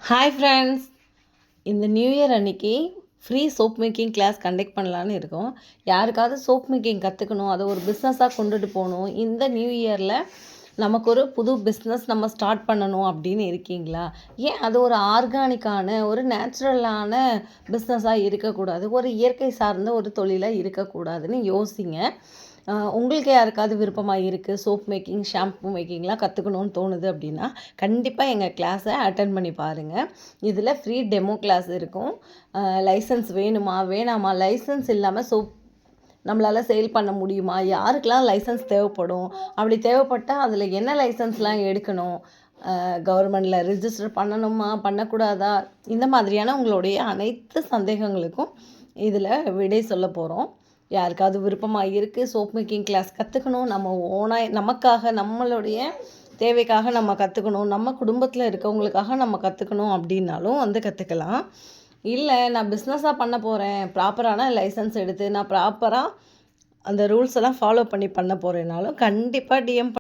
Hi friends, இந்த new year அன்னைக்கு free soap making class conduct பண்ணலான்னு இருக்கோம். யாருக்காவது சோப் மேக்கிங் கற்றுக்கணும், அதை ஒரு பிஸ்னஸாக கொண்டுட்டு போகணும், இந்த நியூ இயரில் நமக்கு ஒரு புது பிஸ்னஸ் நம்ம ஸ்டார்ட் பண்ணணும் அப்படின்னு இருக்கீங்களா? ஏன் அது ஒரு ஆர்கானிக்கான ஒரு நேச்சுரலான பிஸ்னஸாக இருக்கக்கூடாது, ஒரு இயற்கை சார்ந்த ஒரு தொழிலாக இருக்கக்கூடாதுன்னு யோசிங்க. உங்களுக்கு யாருக்காவது விருப்பமாக இருக்குது சோப் மேக்கிங், ஷாம்பு மேக்கிங்லாம் கற்றுக்கணுன்னு தோணுது அப்படின்னா கண்டிப்பாக எங்கள் கிளாஸை அட்டன் பண்ணி பாருங்கள். இதில் ஃப்ரீ டெமோ கிளாஸ் இருக்கும். லைசன்ஸ் வேணுமா வேணாமா, லைசன்ஸ் இல்லாமல் சோப் நம்மளால் சேல் பண்ண முடியுமா, யாருக்கெல்லாம் லைசன்ஸ் தேவைப்படும், அப்படி தேவைப்பட்டால் அதில் என்ன லைசன்ஸ்லாம் எடுக்கணும், கவர்மெண்டில் ரிஜிஸ்டர் பண்ணணுமா பண்ணக்கூடாதா, இந்த மாதிரியான உங்களுடைய அனைத்து சந்தேகங்களுக்கும் இதில் விடை சொல்ல போகிறோம். யாருக்காவது விருப்பமாக இருக்குது சோப் மேக்கிங் கிளாஸ் கற்றுக்கணும், நம்ம ஓனாக நமக்காக நம்மளுடைய தேவைக்காக நம்ம கற்றுக்கணும், நம்ம குடும்பத்தில் இருக்கவங்களுக்காக நம்ம கற்றுக்கணும் அப்படின்னாலும் வந்து கற்றுக்கலாம். இல்லை நான் பிஸ்னஸாக பண்ண போகிறேன், ப்ராப்பரான லைசன்ஸ் எடுத்து நான் ப்ராப்பராக அந்த ரூல்ஸ் எல்லாம் ஃபாலோ பண்ணி பண்ண போகிறேன்னாலும் கண்டிப்பாக டிஎம்